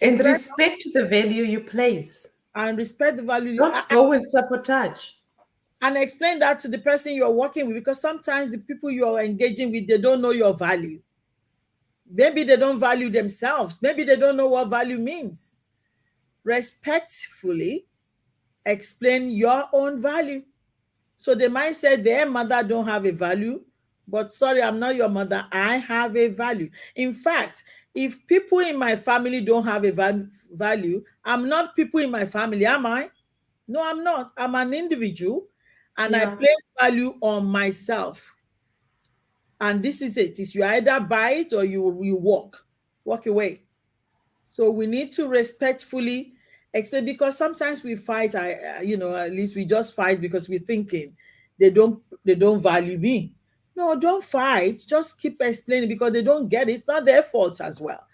And
Okay,
respect the value you place.
and respect the value
Don't go and sabotage.
and explain that to the person you're working with, because sometimes the people you're engaging with, they don't know your value. Maybe they don't value themselves. Maybe they don't know what value means. Respectfully explain your own value. So they might say their mother don't have a value, but sorry, I'm not your mother. I have a value. In fact, if people in my family don't have a value, I'm not people in my family, am I? No, I'm not. I'm an individual, and I
Yeah.
place value on myself. And this is it. Is you either buy it or you walk away. So we need to respectfully explain, because sometimes we fight. At least we just fight because we're thinking they don't value me. No, don't fight. Just keep explaining, because they don't get it. It's not their fault as well.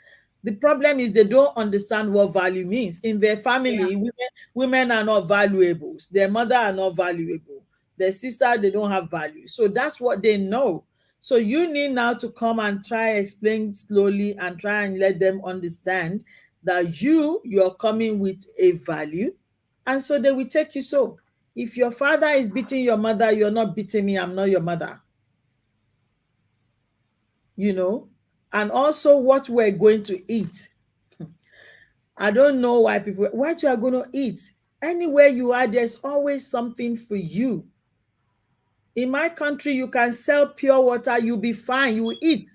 The problem is they don't understand what value means. In their
Yeah.
family, women are not valuables. Their mother are not valuable. Their sister, they don't have value. So that's what they know. So you need now to come and try explain slowly and try and let them understand that you're coming with a value, and so they will take you. So if your father is beating your mother, you're not beating me, I'm not your mother. you know and also what we're going to eat. I don't know why people, what you are going to eat. Anywhere you are, there's always something for you. In my country, you can sell pure water, you'll be fine, you will eat.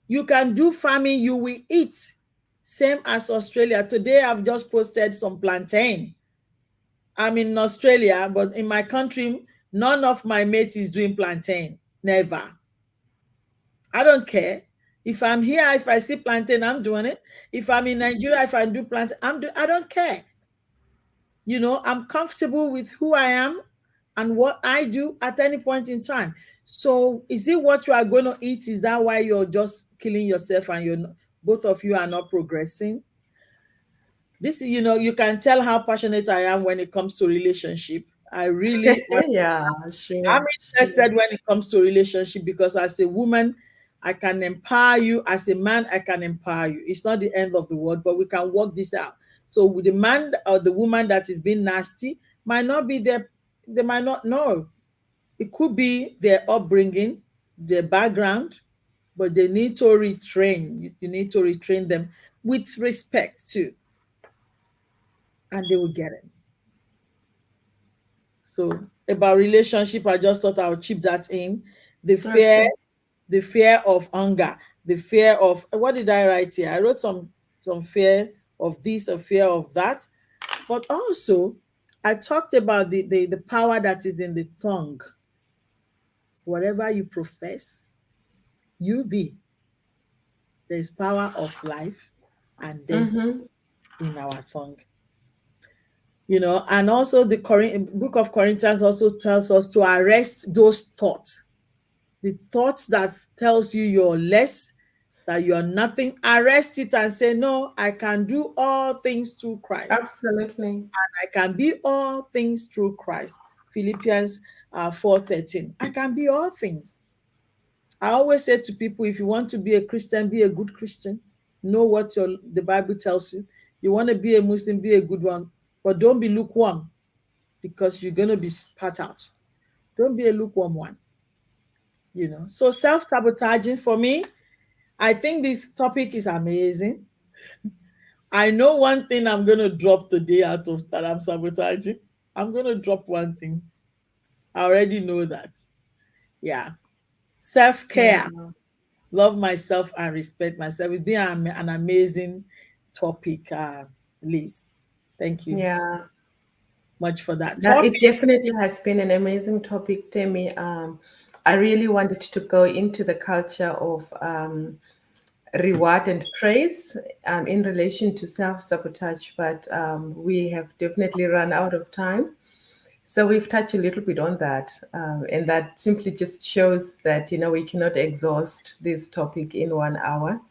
You can do farming, you will eat. Same as Australia. Today I've just posted some plantain. I'm in Australia, but in my country, none of my mates is doing plantain. Never. I don't care. If I'm here, if I see plantain, I'm doing it. If I'm in Nigeria, if I do plantain, I don't care. I'm comfortable with who I am and what I do at any point in time. So is it what you are going to eat? Is that why you're just killing yourself and both of you are not progressing? You can tell how passionate I am when it comes to relationship. I really
Yeah,
I'm
sure, sure.
interested when it comes to relationship, because as a woman, I can empower you. As a man, I can empower you. It's not the end of the world, but we can work this out. So with the man or the woman that is being nasty might not be their, they might not know. It could be their upbringing, their background, but they need to retrain. You need to retrain them with respect too, and they will get it. So about relationship, I just thought I would chip that in. The fear,
Okay.
the fear of hunger, the fear of, what did I write here? I wrote some fear of this, a fear of that. But also I talked about the power that is in the tongue. Whatever you profess, you be. There's power of life and death
Mm-hmm.
in our tongue. And also the book of Corinthians also tells us to arrest those thoughts. The thoughts that tells you you're less, that you're nothing, arrest it and say, no, I can do all things through Christ.
Absolutely.
I can be all things through Christ. Philippians 4:13. I can be all things. I always say to people, if you want to be a Christian, be a good Christian. Know what the Bible tells you. You want to be a Muslim, be a good one. But don't be lukewarm, because you're going to be spat out. Don't be a lukewarm one. So self-sabotaging, for me, I think this topic is amazing. I know one thing I'm going to drop today out of that I'm sabotaging. I'm going to drop one thing. I already know that. Yeah. Self-care.
Yeah.
Love myself and respect myself. It's been an amazing topic, Liz. Thank you so
Yeah.
much for that
That
topic.
it definitely has been an amazing topic, Temi. I really wanted to go into the culture of reward and praise in relation to self-sabotage, but we have definitely run out of time. So we've touched a little bit on that, and that simply just shows that we cannot exhaust this topic in 1 hour.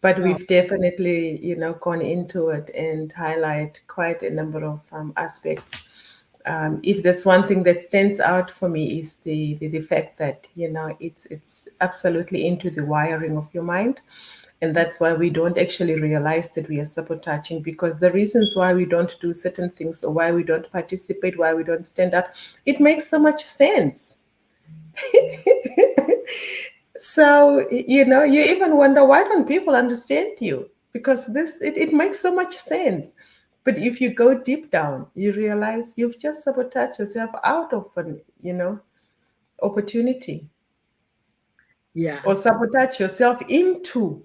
But
No,
we've definitely gone into it and highlight quite a number of aspects. If there's one thing that stands out for me is the fact that it's absolutely into the wiring of your mind, and that's why we don't actually realize that we are sabotaging, because the reasons why we don't do certain things or why we don't participate, why we don't stand out, it makes so much sense. So you even wonder, why don't people understand you? Because it makes so much sense. But if you go deep down, you realize you've just sabotaged yourself out of an opportunity,
Yeah.
or sabotage yourself into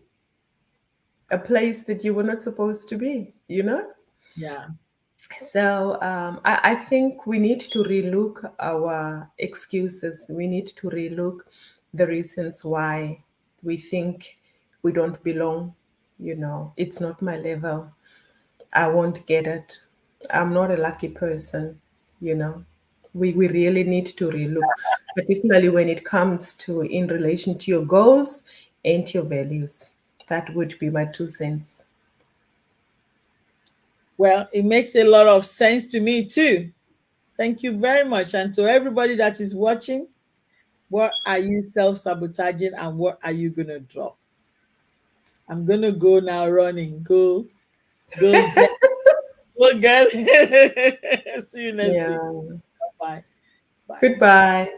a place that you were not supposed to be.
Yeah.
So I think we need to relook our excuses. We need to relook the reasons why we think we don't belong. It's not my level. I won't get it. I'm not a lucky person. You know, we really need to relook, particularly when it comes to in relation to your goals and your values. That would be my 2 cents.
Well, it makes a lot of sense to me too. Thank you very much. And to everybody that is watching, what are you self sabotaging and what are you going to drop? I'm going to go now running. Go get, go get. See you next week.
Yeah.
Bye. Bye.
Goodbye.